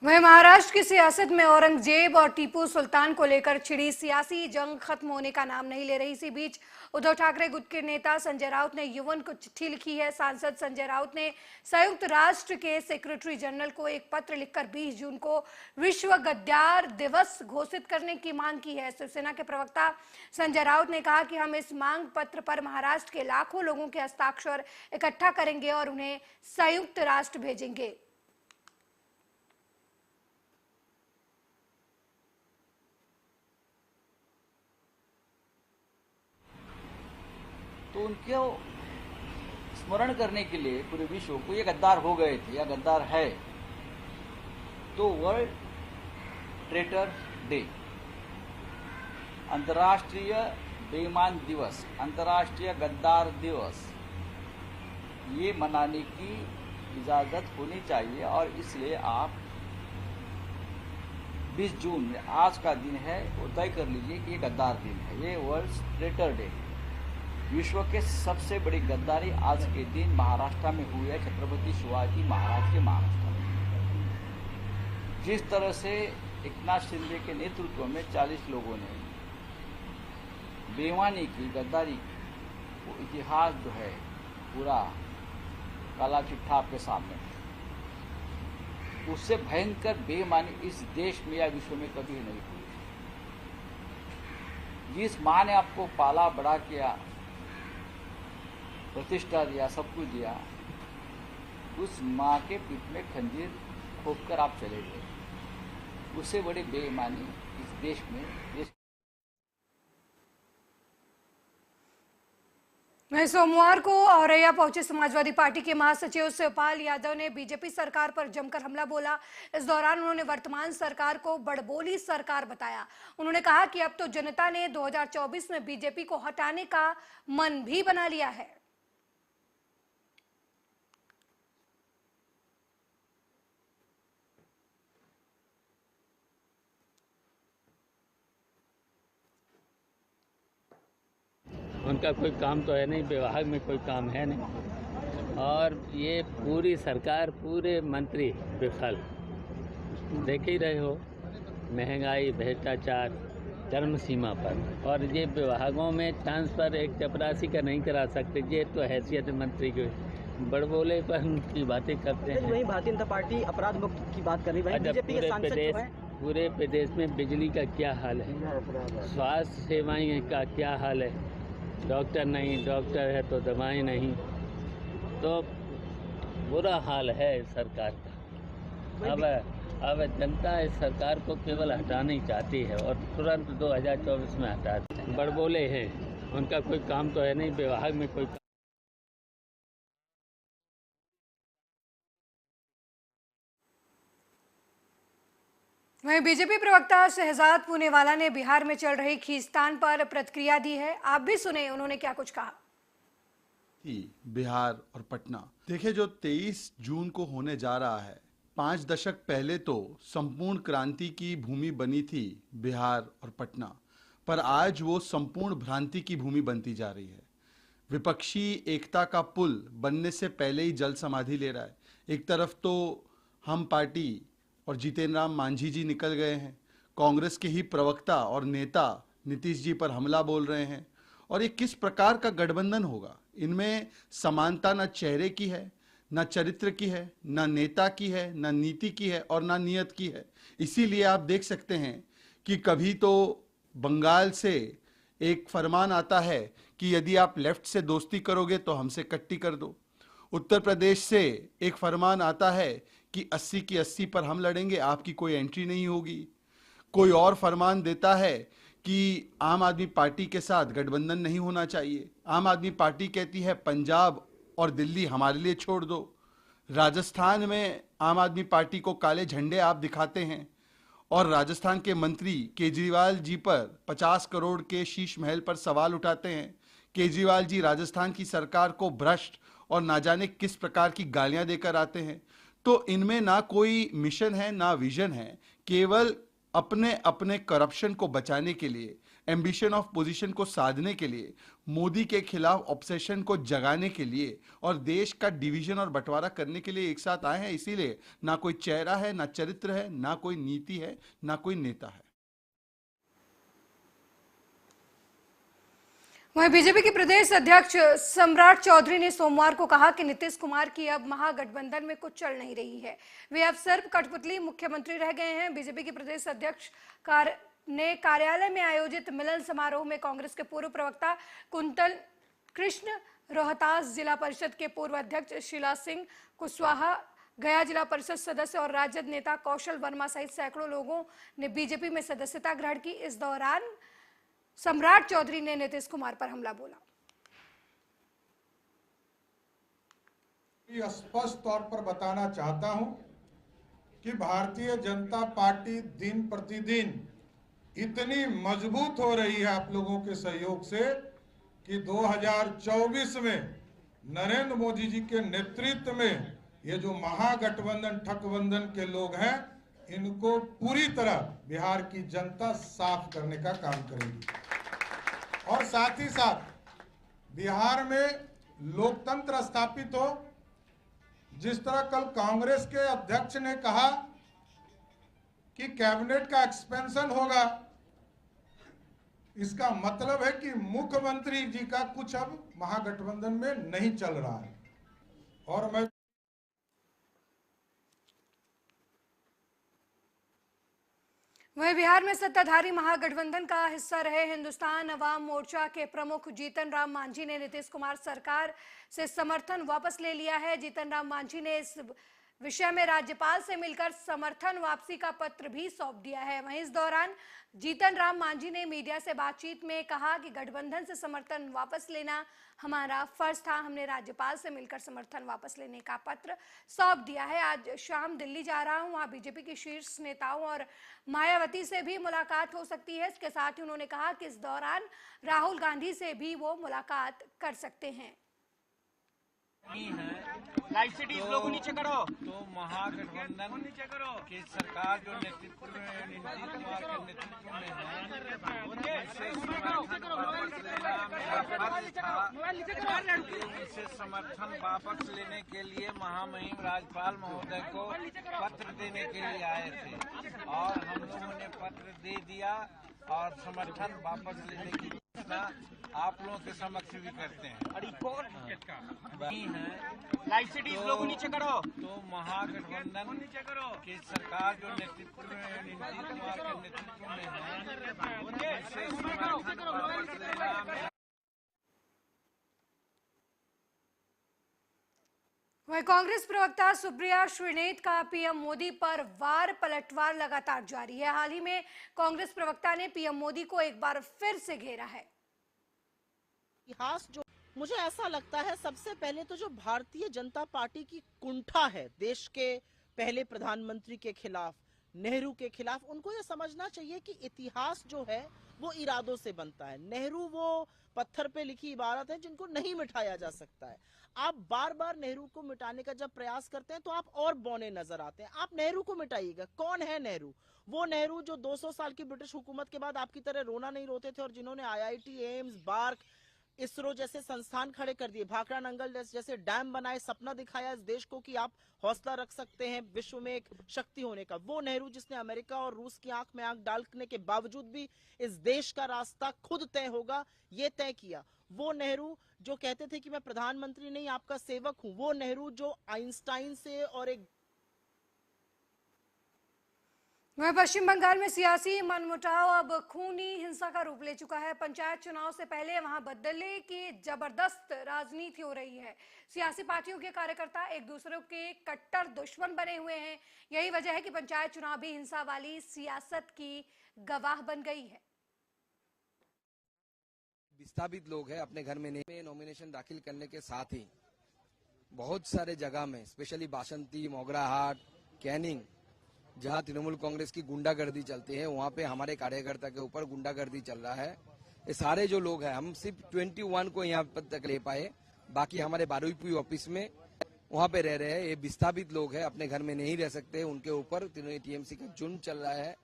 वहीं महाराष्ट्र की सियासत में औरंगजेब और टीपू सुल्तान को लेकर छिड़ी सियासी जंग खत्म होने का नाम नहीं ले रही। इसी बीच उद्धव ठाकरे गुट के नेता संजय राउत ने युवन को चिट्ठी लिखी है। सांसद संजय राउत ने संयुक्त राष्ट्र के सेक्रेटरी जनरल को एक पत्र लिखकर 20 जून को विश्व गद्दार दिवस घोषित करने की मांग की है। शिवसेना के प्रवक्ता संजय राउत ने कहा कि हम इस मांग पत्र पर महाराष्ट्र के लाखों लोगों के हस्ताक्षर इकट्ठा करेंगे और उन्हें संयुक्त राष्ट्र भेजेंगे। तो उनको स्मरण करने के लिए पूरे विश्व को ये गद्दार हो गए थे या गद्दार है, तो वर्ल्ड ट्रेटर डे, अंतर्राष्ट्रीय बेईमान दिवस, अंतर्राष्ट्रीय गद्दार दिवस, ये मनाने की इजाज़त होनी चाहिए। और इसलिए आप 20 जून आज का दिन है वो तय कर लीजिए कि ये गद्दार दिन है, ये वर्ल्ड ट्रेटर डे। विश्व के सबसे बड़ी गद्दारी आज के दिन महाराष्ट्र में हुई है, छत्रपति शिवाजी महाराज के महाराष्ट्र में। जिस तरह से एकनाथ शिंदे के नेतृत्व में 40 लोगों ने बेईमानी की, गद्दारी की, वो इतिहास जो है पूरा काला चिट्ठा आपके सामने है। उससे भयंकर बेईमानी इस देश में या विश्व में कभी नहीं हुई। जिस माँ ने आपको पाला बड़ा किया, प्रतिष्ठा दिया, सब कुछ दिया, उस माँ के पीठ में खंजीर ठोककर आप चले गए। उससे बड़ी बेईमानी इस देश में वहीं सोमवार को औरैया पहुंचे समाजवादी पार्टी के महासचिव शिवपाल यादव ने बीजेपी सरकार पर जमकर हमला बोला। इस दौरान उन्होंने वर्तमान सरकार को बड़बोली सरकार बताया। उन्होंने कहा कि अब तो जनता ने 2024 में बीजेपी को हटाने का मन भी बना लिया है। उनका कोई काम तो है नहीं, विभाग में कोई काम है नहीं, और ये पूरी सरकार, पूरे मंत्री विफल। देख ही रहे हो, महंगाई, भ्रष्टाचार चरम सीमा पर, और ये विभागों में ट्रांसफर एक चपरासी का नहीं करा सकते। ये तो हैसियत मंत्री की बड़बोले पर उनकी बातें करते हैं। वहीं भारतीय जनता पार्टी अपराध मुक्त की बात कर रही है। पूरे प्रदेश में बिजली का क्या हाल है, स्वास्थ्य सेवाएं का क्या हाल है, डॉक्टर नहीं, डॉक्टर है तो दवाएं नहीं, तो बुरा हाल है सरकार का। अब जनता इस सरकार को केवल हटाना ही चाहती है और तुरंत 2024 में हटा दें। बड़बोले हैं, उनका कोई काम तो है नहीं, विभाग में कोई। वहीं बीजेपी प्रवक्ता शहजाद पूनेवाला ने बिहार में चल रही खींचतान पर प्रतिक्रिया दी है। आप भी सुने उन्होंने क्या कुछ कहा। बिहार और पटना देखिए, जो 23 जून को होने जा रहा है, 5 दशक पहले तो संपूर्ण क्रांति की भूमि बनी थी बिहार और पटना, पर आज वो संपूर्ण भ्रांति की भूमि बनती जा रही है। विपक्षी एकता का पुल बनने से पहले ही जल समाधि ले रहा है। एक तरफ तो हम पार्टी और जीतन राम मांझी जी निकल गए हैं, कांग्रेस के ही प्रवक्ता और नेता नीतीश जी पर हमला बोल रहे हैं, और ये किस प्रकार का गठबंधन होगा। इनमें समानता न चेहरे की है, न चरित्र की है, न नेता की है, न नीति की है, और न नियत की है। इसीलिए आप देख सकते हैं कि कभी तो बंगाल से एक फरमान आता है कि यदि आप लेफ्ट से दोस्ती करोगे तो हमसे कट्टी कर दो। उत्तर प्रदेश से एक फरमान आता है कि 80 की 80 पर हम लड़ेंगे, आपकी कोई एंट्री नहीं होगी। कोई और फरमान देता है कि आम आदमी पार्टी के साथ गठबंधन नहीं होना चाहिए। आम आदमी पार्टी कहती है पंजाब और दिल्ली हमारे लिए छोड़ दो। राजस्थान में आम आदमी पार्टी को काले झंडे आप दिखाते हैं, और राजस्थान के मंत्री केजरीवाल जी पर 50 करोड़ के शीश महल पर सवाल उठाते हैं। केजरीवाल जी राजस्थान की सरकार को भ्रष्ट और ना जाने किस प्रकार की गालियां देकर आते हैं। तो इनमें ना कोई मिशन है, ना विजन है, केवल अपने अपने करप्शन को बचाने के लिए एम्बिशन ऑफ पोजीशन को साधने के लिए, मोदी के खिलाफ ऑब्सेशन को जगाने के लिए और देश का डिवीजन और बंटवारा करने के लिए एक साथ आए हैं। इसीलिए ना कोई चेहरा है, ना चरित्र है, ना कोई नीति है, ना कोई नेता है। वहीं बीजेपी के प्रदेश अध्यक्ष सम्राट चौधरी ने सोमवार को कहा कि नीतीश कुमार की अब महागठबंधन में कुछ चल नहीं रही है, वे अब सिर्फ कठपुतली मुख्यमंत्री रह गए हैं। बीजेपी के प्रदेश अध्यक्ष ने कार्यालय में आयोजित मिलन समारोह में कांग्रेस के पूर्व प्रवक्ता कुंतल कृष्ण, रोहतास जिला परिषद के पूर्व अध्यक्ष शीला सिंह कुशवाहा, गया जिला परिषद सदस्य और राजद नेता कौशल वर्मा सहित सैकड़ों लोगों ने बीजेपी में सदस्यता ग्रहण की। इस दौरान सम्राट चौधरी ने नीतीश कुमार पर हमला बोला। स्पष्ट तौर पर बताना चाहता हूं कि भारतीय जनता पार्टी दिन प्रतिदिन इतनी मजबूत हो रही है आप लोगों के सहयोग से कि 2024 में नरेंद्र मोदी जी के नेतृत्व में ये जो महागठबंधन ठगबंधन के लोग हैं, इनको पूरी तरह बिहार की जनता साफ करने का काम करेगी। और साथ ही साथ बिहार में लोकतंत्र स्थापित हो। जिस तरह कल कांग्रेस के अध्यक्ष ने कहा कि कैबिनेट का एक्सपेंशन होगा, इसका मतलब है कि मुख्यमंत्री जी का कुछ अब महागठबंधन में नहीं चल रहा है। और मैं वहीं बिहार में सत्ताधारी महागठबंधन का हिस्सा रहे हिंदुस्तान अवाम मोर्चा के प्रमुख जीतन राम मांझी ने नीतीश कुमार सरकार से समर्थन वापस ले लिया है। जीतन राम मांझी ने इस विषय में राज्यपाल से मिलकर समर्थन वापसी का पत्र भी सौंप दिया है। वहीं इस दौरान जीतन राम मांझी ने मीडिया से बातचीत में कहा कि गठबंधन से समर्थन वापस लेना हमारा फर्ज था, हमने राज्यपाल से मिलकर समर्थन वापस लेने का पत्र सौंप दिया है। आज शाम दिल्ली जा रहा हूं, वहां बीजेपी के शीर्ष नेताओं और मायावती से भी मुलाकात हो सकती है। इसके साथ ही उन्होंने कहा कि इस दौरान राहुल गांधी से भी वो मुलाकात कर सकते हैं। लोग नीचे करो तो महागठबंधन की सरकार जो नेतृत्व में नीतीश कुमार के नेतृत्व में है, इसे समर्थन वापस लेने के लिए महामहिम राज्यपाल महोदय को पत्र देने के लिए आए थे और हम लोगों ने पत्र दे दिया और समर्थन वापस लेने की घोषणा आप लोगों के समक्ष भी करते हैं। लोग नीचे करो तो महागठबंधन की सरकार जो नेतृत्व में नीतीश कुमार के नेतृत्व में है, इसे समर्थन वापस लेना। वहीं कांग्रेस प्रवक्ता सुप्रिया श्रीनेत का पीएम मोदी पर वार पलटवार लगातार जारी है। हाल ही में कांग्रेस प्रवक्ता ने पीएम मोदी को एक बार फिर से घेरा है। इतिहास जो मुझे ऐसा लगता है, सबसे पहले तो जो भारतीय जनता पार्टी की कुंठा है देश के पहले प्रधानमंत्री के खिलाफ, नेहरू के खिलाफ, उनको ये समझना चाहिए कि इतिहास जो है वो इरादों से बनता है। नेहरू वो पत्थर पे लिखी इबारत है जिनको नहीं मिटाया जा सकता है। आप बार बार नेहरू को मिटाने का जब प्रयास करते हैं तो आप और बौने नजर आते हैं। आप नेहरू को मिटाइएगा। कौन है नेहरू? वो नेहरू जो 200 साल की ब्रिटिश हुकूमत के बाद आपकी तरह रोना नहीं रोते थे और जिन्होंने IIT, एम्स, बार्क, इसरो जैसे संस्थान खड़े कर दिए, भाखड़ा नंगल जैसे डैम बनाए, सपना दिखाया इस देश को कि आप हौसला रख सकते हैं विश्व में एक शक्ति होने का। वो नेहरू जिसने अमेरिका और रूस की आंख में आंख डालने के बावजूद भी इस देश का रास्ता खुद तय होगा ये तय किया। वो नेहरू जो कहते थे कि मैं प्रधानमंत्री नहीं आपका सेवक हूं। वो नेहरू जो आइंस्टाइन से और एक वहीं पश्चिम बंगाल में सियासी मनमुटाव अब खूनी हिंसा का रूप ले चुका है। पंचायत चुनाव से पहले वहां बदले की जबरदस्त राजनीति हो रही है। सियासी पार्टियों के कार्यकर्ता एक दूसरे के कट्टर दुश्मन बने हुए हैं। यही वजह है कि पंचायत चुनाव भी हिंसा वाली सियासत की गवाह बन गई है। विस्थापित लोग हैं, अपने घर में नहीं, नॉमिनेशन दाखिल करने के साथ ही बहुत सारे जगह में, स्पेशली बासंती, मोगराहाट, कैनिंग, जहां तृणमूल कांग्रेस की गुंडागर्दी चलती है, वहां पे हमारे कार्यकर्ता के ऊपर गुंडागर्दी चल रहा है। ये सारे जो लोग हैं, हम सिर्फ 21 को यहाँ तक ले पाए, बाकी हमारे 12वीं ऑफिस में वहां पे रह रहे हैं। ये विस्थापित लोग हैं, अपने घर में नहीं रह सकते, उनके ऊपर TMC का जुर्म चल रहा है।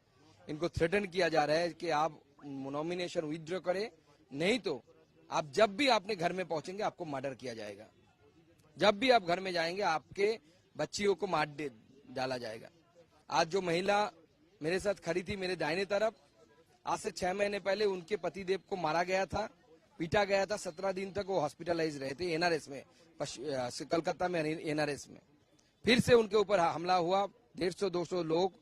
इनको थ्रेटन किया जा रहा है कि आप नॉमिनेशन विथड्रॉ करे, नहीं तो आप जब भी अपने घर में पहुंचेंगे आपको मर्डर किया जाएगा। जब भी आप घर में जाएंगे आपके बच्चियों को मार डाला जाएगा। आज जो महिला मेरे साथ खड़ी थी मेरे दाहिने तरफ, आज से 6 महीने पहले उनके पतिदेव को मारा गया था, पीटा गया था। 17 दिन तक वो हॉस्पिटलाइज रहे थे एनआरएस में, कलकत्ता में एनआरएस में। फिर से उनके ऊपर हमला हुआ। 150-200 लोग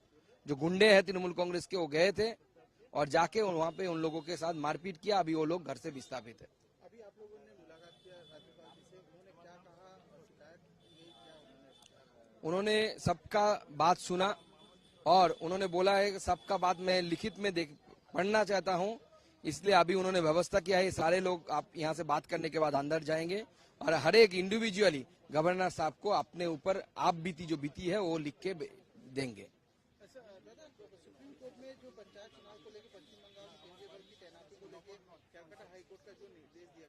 जो गुंडे हैं तृणमूल कांग्रेस के, वो गए थे और जाके वहां पे उन लोगों के साथ मारपीट किया। अभी वो लोग घर से विस्थापित है। अभी आप लोगों ने मुलाकात किया राज्यपाल जी से, उन्होंने क्या कहा, शिकायत की गई, क्या उन्होंने सबका बात सुना और उन्होंने बोला है कि सबका बात मैं लिखित में पढ़ना चाहता हूं, इसलिए अभी उन्होंने व्यवस्था किया है। सारे लोग आप यहां से बात करने के बाद अंदर जाएंगे और हर एक इंडिविजुअली गवर्नर साहब को अपने ऊपर आप बीती जो बीती है वो लिख के देंगे। सुप्रीम कोर्ट में जो पंचायत चुनाव को लेकर पश्चिम बंगाल में केंद्रीय बल की तैनाती को लेकर कलकत्ता हाईकोर्ट का जो निर्देश दिया,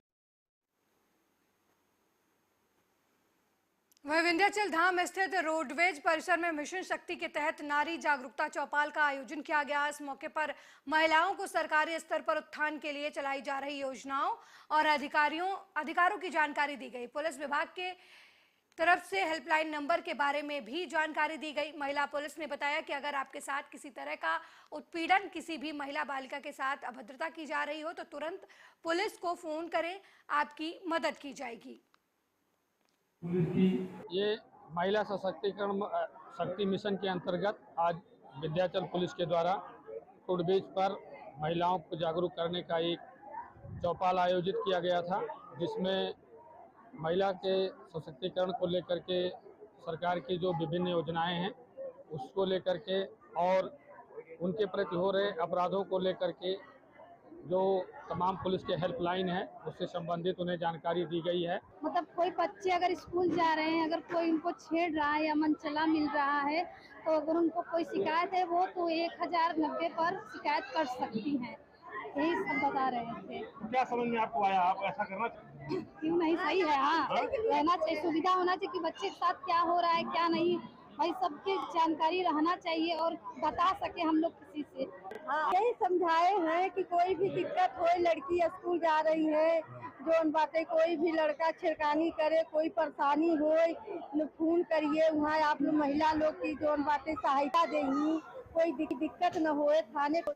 वहीं विंध्याचल धाम स्थित रोडवेज परिसर में मिशन शक्ति के तहत नारी जागरूकता चौपाल का आयोजन किया गया। इस मौके पर महिलाओं को सरकारी स्तर पर उत्थान के लिए चलाई जा रही योजनाओं और अधिकारों की जानकारी दी गई। पुलिस विभाग के तरफ से हेल्पलाइन नंबर के बारे में भी जानकारी दी गई। महिला पुलिस ने बताया कि अगर आपके साथ किसी तरह का उत्पीड़न, किसी भी महिला बालिका के साथ अभद्रता की जा रही हो तो तुरंत पुलिस को फोन करें, आपकी मदद की जाएगी। ये महिला सशक्तिकरण शक्ति मिशन के अंतर्गत आज विंध्याचल पुलिस के द्वारा रोडवेज पर महिलाओं को जागरूक करने का एक चौपाल आयोजित किया गया था, जिसमें महिला के सशक्तिकरण को लेकर के सरकार की जो विभिन्न योजनाएं हैं उसको लेकर के और उनके प्रति हो रहे अपराधों को लेकर के जो तमाम पुलिस के हेल्पलाइन है उससे संबंधित उन्हें जानकारी दी गई है। मतलब कोई बच्चे अगर स्कूल जा रहे हैं, अगर कोई उनको छेड़ रहा है या मनचला मिल रहा है, तो अगर उनको कोई शिकायत है वो तो 1090 पर शिकायत कर सकती हैं। यही सब बता रहे थे। क्या समझ में आपको आया, आप ऐसा करना क्यों नहीं? सही है। हाँ, रहना चाहिए, सुविधा होना चाहिए कि बच्चे के साथ क्या हो रहा है क्या नहीं, भाई सबकी जानकारी रहना चाहिए और बता सके हम लोग किसी से। हाँ, यही समझाए हैं कि कोई भी दिक्कत हो, लड़की स्कूल जा रही है, जो बातें कोई भी लड़का छेड़खानी करे, कोई परेशानी हो, फोन करिए, वहाँ आप लोग महिला लोग की जो बातें सहायता देंगी, कोई दिक्कत न हो थाने को।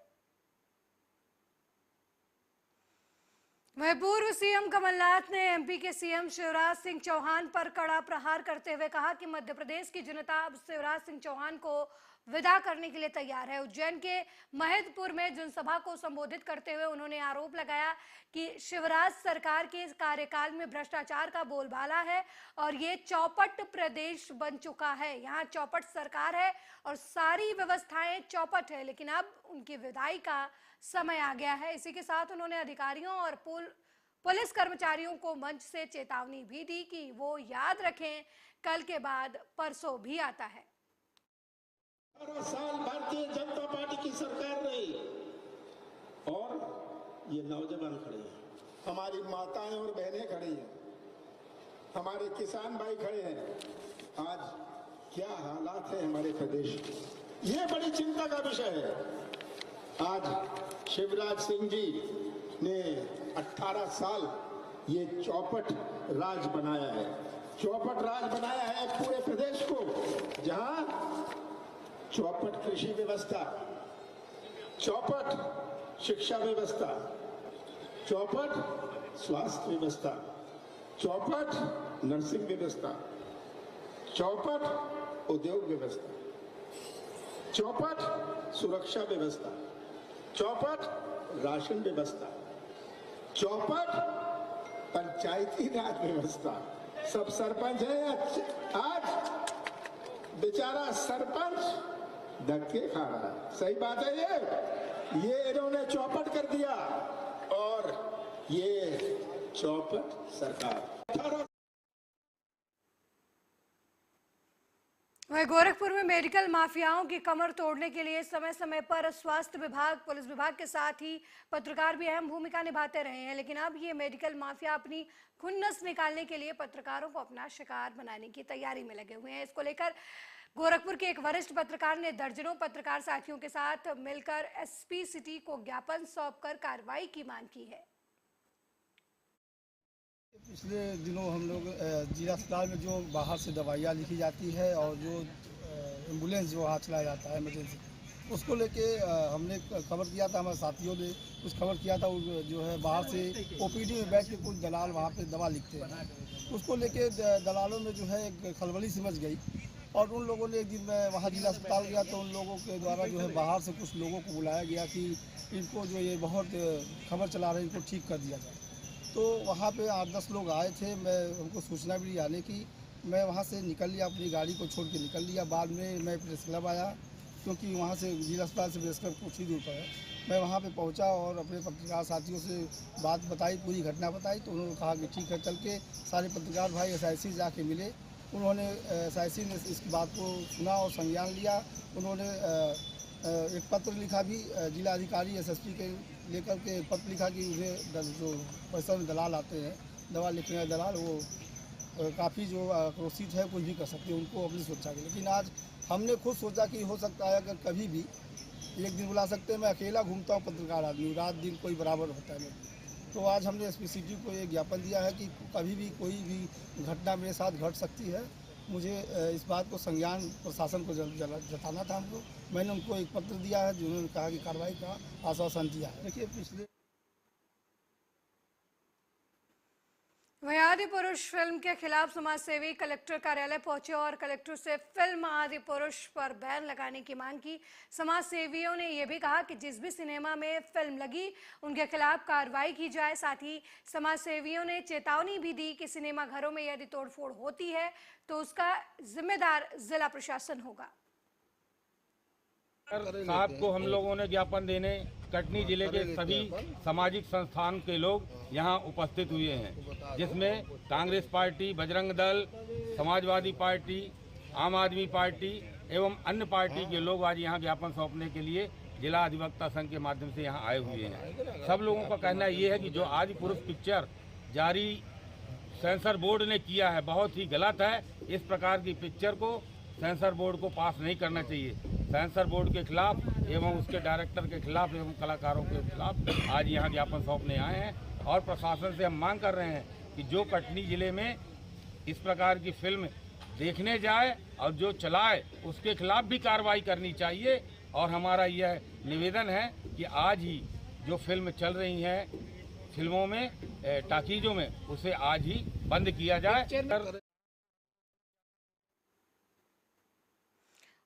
वहीं पूर्व सीएम कमलनाथ ने एमपी के सीएम शिवराज सिंह चौहान पर कड़ा प्रहार करते हुए कहा कि मध्य प्रदेश की जनता अब शिवराज सिंह चौहान को विदा करने के लिए तैयार है। उज्जैन के महदपुर में जनसभा को संबोधित करते हुए उन्होंने आरोप लगाया कि शिवराज सरकार के कार्यकाल में भ्रष्टाचार का बोलबाला है और ये चौपट प्रदेश बन चुका है। यहाँ चौपट सरकार है और सारी व्यवस्थाएं चौपट है, लेकिन अब उनकी विदाई का समय आ गया है। इसी के साथ उन्होंने अधिकारियों और पुलिस कर्मचारियों को मंच से चेतावनी भी दी कि वो याद रखें, कल के बाद परसों भी आता है। 12 साल भारतीय जनता पार्टी की सरकार रही और ये नौजवान खड़े हैं, हमारी माताएं और बहनें खड़ी हैं, हमारे किसान भाई खड़े हैं। आज क्या हालात है हमारे प्रदेश के, ये बड़ी चिंता का विषय है। आज शिवराज सिंह जी ने 18 साल ये चौपट राज बनाया है, चौपट राज बनाया है पूरे प्रदेश को, जहां चौपट कृषि व्यवस्था, चौपट शिक्षा व्यवस्था, चौपट स्वास्थ्य व्यवस्था, चौपट नर्सिंग व्यवस्था, चौपट उद्योग व्यवस्था, चौपट सुरक्षा व्यवस्था, चौपट राशन व्यवस्था, चौपट पंचायती राज व्यवस्था। सब सरपंच है, आज बेचारा सरपंच धक्के खा रहा है। सही बात है, ये इन्होंने चौपट कर दिया और ये चौपट सरकार। वहीं गोरखपुर में मेडिकल माफियाओं की कमर तोड़ने के लिए समय समय पर स्वास्थ्य विभाग, पुलिस विभाग के साथ ही पत्रकार भी अहम भूमिका निभाते रहे हैं, लेकिन अब ये मेडिकल माफिया अपनी खुन्नस निकालने के लिए पत्रकारों को अपना शिकार बनाने की तैयारी में लगे हुए हैं। इसको लेकर गोरखपुर के एक वरिष्ठ पत्रकार ने दर्जनों पत्रकार साथियों के साथ मिलकर एसपी सिटी को ज्ञापन सौंपकर कार्रवाई की मांग की है। पिछले दिनों हम लोग जिला अस्पताल में जो बाहर से दवाइयाँ लिखी जाती है और जो एम्बुलेंस जो वहाँ चलाया जाता है इमरजेंसी, उसको लेके हमने खबर किया था, हमारे साथियों ने कुछ खबर किया था। जो है बाहर से ओपीडी में बैठ के कुछ दलाल वहाँ पे दवा लिखते हैं, उसको लेके दलालों में जो है एक खलबली सी मच गई। और उन लोगों ने एक दिन मैं वहाँ जिला अस्पताल गया तो उन लोगों के द्वारा जो है बाहर से कुछ लोगों को बुलाया गया कि इनको जो ये बहुत खबर चला रहे हैं, इनको ठीक कर दिया जाए। तो वहाँ पे 8-10 लोग आए थे, मैं उनको सूचना भी आने की, मैं वहाँ से निकल लिया, अपनी गाड़ी को छोड़ के निकल लिया। बाद में मैं प्रेस क्लब आया, क्योंकि वहाँ से जिला अस्पताल से प्रेस क्लब कुछ ही दूर पर है। मैं वहाँ पे पहुँचा और अपने पत्रकार साथियों से बात बताई, पूरी घटना बताई। तो उन्होंने कहा कि ठीक है, चल के सारे पत्रकार भाई SIC जाके मिले। उन्होंने SIC ने इस बात को सुना और संज्ञान लिया। उन्होंने एक पत्र लिखा भी जिला अधिकारी SSP के लेकर के पत्र लिखा कि उन्हें जो पैसा में दलाल आते हैं, दवा लिखने वाले दलाल, वो काफ़ी जो आक्रोशित है, कुछ भी कर सकते हैं उनको अपनी सुरक्षा के। लेकिन आज हमने खुद सोचा कि हो सकता है अगर कभी भी एक दिन बुला सकते हैं। मैं अकेला घूमता हूँ, पत्रकार आदमी, रात दिन कोई बराबर होता है मेरे। तो आज हमने SP सिटी को ये ज्ञापन दिया है कि कभी भी कोई भी घटना मेरे साथ घट सकती है। मुझे इस बात को संज्ञान प्रशासन को जताना था हमको। मैंने उनको एक पत्र दिया है जिन्होंने कहा कि कार्रवाई का आश्वासन दिया है। देखिए, पिछले वहीं आदि पुरुष फिल्म के खिलाफ समाजसेवी कलेक्टर कार्यालय पहुंचे और कलेक्टर से फिल्म आदि पुरुष पर बैन लगाने की मांग की। समाजसेवियों ने यह भी कहा कि जिस भी सिनेमा में फिल्म लगी उनके खिलाफ कार्रवाई की जाए। साथ ही समाजसेवियों ने चेतावनी भी दी कि सिनेमा घरों में यदि तोड़फोड़ होती है तो उसका जिम्मेदार जिला प्रशासन होगा। साहब को हम लोगों ने ज्ञापन देने कटनी जिले के सभी सामाजिक संस्थान के लोग यहाँ उपस्थित हुए हैं, जिसमें कांग्रेस पार्टी, बजरंग दल, समाजवादी पार्टी, आम आदमी पार्टी एवं अन्य पार्टी के लोग आज यहाँ ज्ञापन सौंपने के लिए जिला अधिवक्ता संघ के माध्यम से यहाँ आए हुए हैं। सब लोगों का कहना ये है कि जो आदि पुरुष पिक्चर जारी सेंसर बोर्ड ने किया है बहुत ही गलत है। इस प्रकार की पिक्चर को सेंसर बोर्ड को पास नहीं करना चाहिए। सेंसर बोर्ड के खिलाफ एवं उसके डायरेक्टर के खिलाफ एवं कलाकारों के खिलाफ आज यहाँ ज्ञापन सौंपने आए हैं और प्रशासन से हम मांग कर रहे हैं कि जो कटनी जिले में इस प्रकार की फिल्म देखने जाए और जो चलाए उसके खिलाफ भी कार्रवाई करनी चाहिए। और हमारा यह निवेदन है कि आज ही जो फिल्म चल रही हैं फिल्मों में, टाकीजों में, उसे आज ही बंद किया जाए।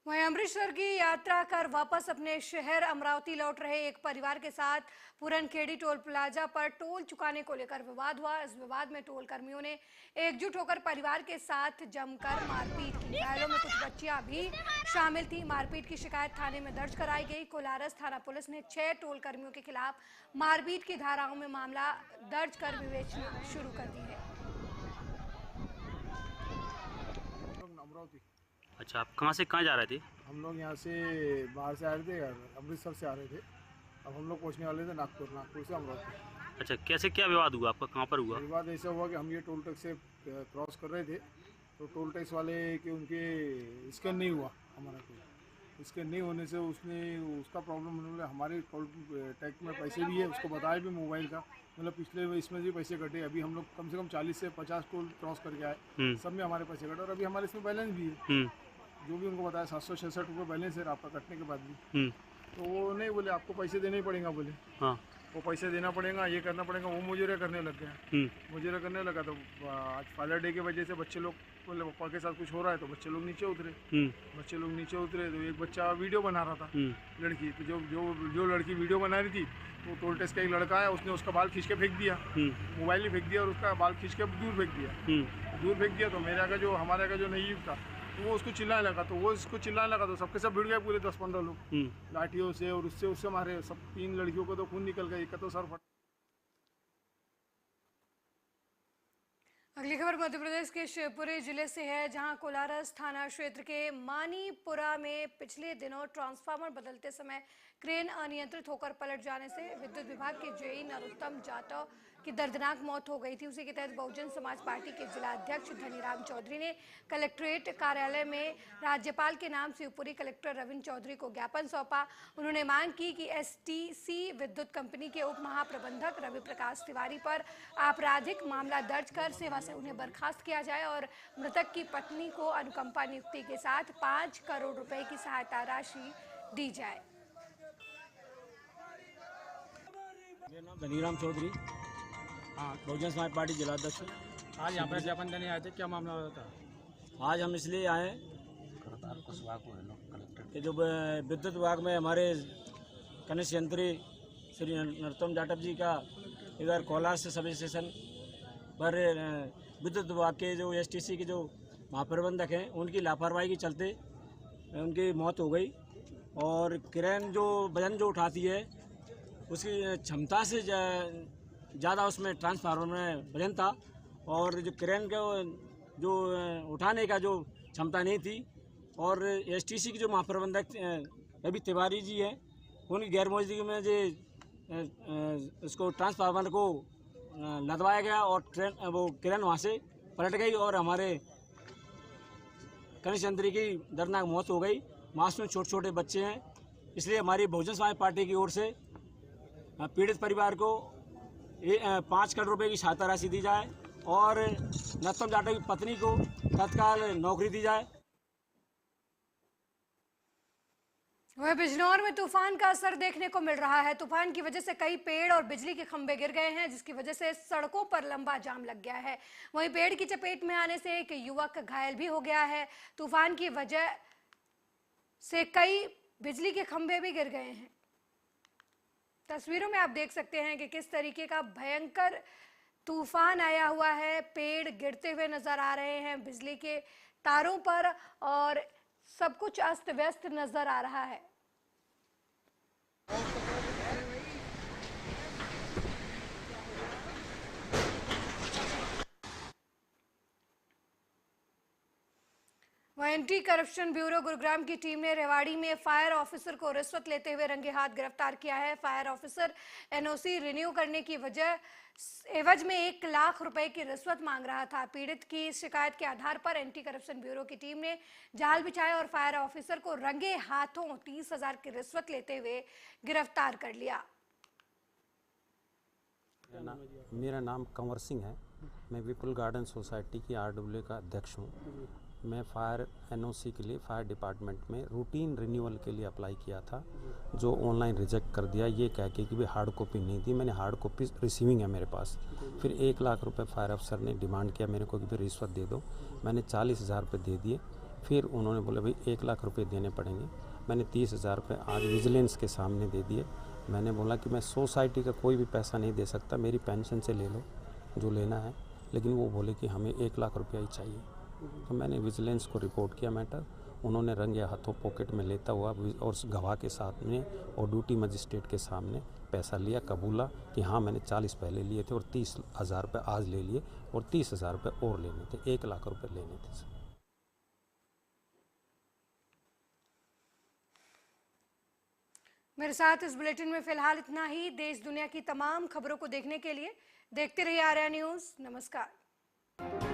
वहीं अमृतसर की यात्रा कर वापस अपने शहर अमरावती लौट रहे एक परिवार के साथ पूरनखेड़ी टोल प्लाजा पर टोल चुकाने को लेकर विवाद हुआ। इस विवाद में टोल कर्मियों ने एकजुट होकर परिवार के साथ जमकर मारपीट की। घायलों में कुछ बच्चियां भी शामिल थी। मारपीट की शिकायत थाने में दर्ज कराई गई। कोलारस थाना पुलिस ने 6 टोल कर्मियों के खिलाफ मारपीट की धाराओं में मामला दर्ज कर विवेचना शुरू कर दी है। अच्छा, आप कहाँ से कहाँ जा रहे थे? हम लोग यहाँ से बाहर से आ रहे थे, अमृतसर से आ रहे थे। अब हम लोग पहुँचने वाले थे नागपुर से अमरावती। अच्छा, कैसे क्या विवाद हुआ आपका, कहाँ पर हुआ? विवाद ऐसा हुआ कि हम ये टोल टैक्स से क्रॉस कर रहे थे तो टोल टैक्स वाले के उनके स्कैन नहीं हुआ। हमारा कोई स्कैन नहीं होने से उसका प्रॉब्लम होने वाला। हमारे टोल टैक्स में पैसे भी है, उसको बताया भी मोबाइल का, मतलब पिछले इसमें भी पैसे कटे। अभी हम लोग कम से कम 40 से 50 टोल क्रॉस करके आए, सब में हमारे पैसे कटे और अभी हमारे इसमें बैलेंस भी है। जो भी उनको बताया 766 रुपये बैलेंस है आपका कटने के बाद भी। तो वो नहीं बोले आपको पैसे देने ही पड़ेगा, बोले हाँ वो पैसे देना पड़ेगा, ये करना पड़ेगा। वो मुजरे करने लग गया, मुजरे करने लगा। तो आज फादर डे की वजह से बच्चे लोग बोले पापा के साथ कुछ हो रहा है, तो बच्चे लोग नीचे उतरे। तो एक बच्चा वीडियो बना रहा था, लड़की। तो जो लड़की वीडियो बना रही थी वो टोल टैक्स का एक लड़का है, उसने उसका बाल खींच के फेंक दिया, मोबाइल ही फेंक दिया और उसका बाल खींच के दूर फेंक दिया। तो मेरे आगे हमारे आगे जो नहीं था तो वो उसको चिल्लाने लगा, तो सबके सब भिड़ गए, पूरे 10-15 लोग लाठियों से और उससे मारे। सब 3 लड़कियों को तो खून निकल गया, एक का तो सर फट। अगली खबर मध्य प्रदेश के शिवपुरी जिले से है, जहां कोलारस थाना क्षेत्र के मानीपुरा में पिछले दिनों ट्रांसफार्मर बदलते समय क्रेन अनियंत्रित होकर पलट जाने से विद्युत विभाग के जेई नरोत्तम जाटव की दर्दनाक मौत हो गई थी। उसी के तहत बहुजन समाज पार्टी के जिला अध्यक्ष धनीराम चौधरी ने कलेक्ट्रेट कार्यालय में राज्यपाल के नाम शिवपुरी कलेक्टर रविंद्र चौधरी को ज्ञापन सौंपा। उन्होंने मांग की कि एसटीसी विद्युत कंपनी के उप महाप्रबंधक रवि प्रकाश तिवारी पर आपराधिक मामला दर्ज कर सेवा से उन्हें बर्खास्त किया जाए और मृतक की पत्नी को अनुकंपा नियुक्ति के साथ 5 करोड़ रुपए की सहायता राशि दी जाए। मेरा नाम धनीराम चौधरी, बहुजन समाज पार्टी जिला अध्यक्ष। आज यहाँ पर ज्ञापन देने आए थे, क्या मामला था? आज हम इसलिए आए कि जो विद्युत विभाग में हमारे कनिष्ठ यंत्री श्री नरोत्तम जाटव जी का इधर कोलार से सब स्टेशन पर विद्युत विभाग के जो एसटीसी के जो महाप्रबंधक हैं उनकी लापरवाही के चलते उनकी मौत हो गई। और क्रेन जो वजन जो उठाती है उसकी क्षमता से ज़्यादा उसमें ट्रांसफार्मर में वजन था और जो क्रेन का जो उठाने का जो क्षमता नहीं थी। और एसटीसी के जो महाप्रबंधक रवि तिवारी जी हैं उनकी गैरमौजूदगी में जो उसको ट्रांसफार्मर को लदवाया गया और वो क्रेन वहाँ से पलट गई और हमारे कनिष्ठ यंत्री की दर्दनाक मौत हो गई। मासूम छोटे छोटे बच्चे हैं, इसलिए हमारी बहुजन समाज पार्टी की ओर से पीड़ित परिवार को 5 करोड़ रुपए की सहायता राशि दी जाए और नरोत्तम जाटव की पत्नी को तत्काल नौकरी दी जाए। वह बिजनौर में तूफान का असर देखने को मिल रहा है। तूफान की वजह से कई पेड़ और बिजली के खंभे गिर गए हैं, जिसकी वजह से सड़कों पर लंबा जाम लग गया है। वहीं पेड़ की चपेट में आने से एक युवक घायल भी हो गया है। तूफान की वजह से कई बिजली के खंभे भी गिर गए हैं। तस्वीरों में आप देख सकते हैं कि किस तरीके का भयंकर तूफान आया हुआ है। पेड़ गिरते हुए नजर आ रहे हैं बिजली के तारों पर और सब कुछ अस्त व्यस्त नजर आ रहा है। वहीं एंटी करप्शन ब्यूरो गुरुग्राम की टीम ने रेवाड़ी में फायर ऑफिसर को रिश्वत लेते हुए रंगे हाथ गिरफ्तार किया है। फायर ऑफिसर एनओसी रिन्यू करने की एवज में 1 लाख रुपए की रिश्वत मांग रहा था। पीड़ित की शिकायत के आधार पर एंटी करप्शन ब्यूरो की टीम ने जाल बिछाया और फायर ऑफिसर को रंगे हाथों 30,000 की रिश्वत लेते हुए गिरफ्तार कर लिया। मेरा नाम कंवर सिंह है। मैं विपुल गार्डन सोसाइटी की आरडब्ल्यू का अध्यक्ष हूँ। मैं फायर एनओसी के लिए फायर डिपार्टमेंट में रूटीन रिन्यूअल के लिए अप्लाई किया था, जो ऑनलाइन रिजेक्ट कर दिया ये कह के कि भाई हार्ड कॉपी नहीं थी। मैंने हार्ड कॉपी रिसीविंग है मेरे पास। फिर 1 लाख रुपए फायर अफसर ने डिमांड किया मेरे को कि भाई रिश्वत दे दो। मैंने 40,000 रुपये दे दिए। फिर उन्होंने बोला भाई 1 लाख रुपये देने पड़ेंगे। मैंने 30,000 रुपये आज विजिलेंस के सामने दे दिए। मैंने बोला कि मैं सोसाइटी का कोई भी पैसा नहीं दे सकता, मेरी पेंशन से ले लो जो लेना है, लेकिन वो बोले कि हमें 1 लाख रुपया ही चाहिए। तो मैंने विजिलेंस को रिपोर्ट किया मैटर। उन्होंने रंगे हाथों पॉकेट में लेता हुआ और गवाह के साथ में और ड्यूटी मजिस्ट्रेट के सामने पैसा लिया, कबूला कि हाँ मैंने 40 पहले लिए थे और 30,000 रुपये आज ले लिए और 30,000 रुपये और लेने थे, 1 लाख रुपये लेने थे। मेरे साथ इस बुलेटिन में फिलहाल इतना ही। देश दुनिया की तमाम खबरों को देखने के लिए देखते रहिए आर्या न्यूज़। नमस्कार।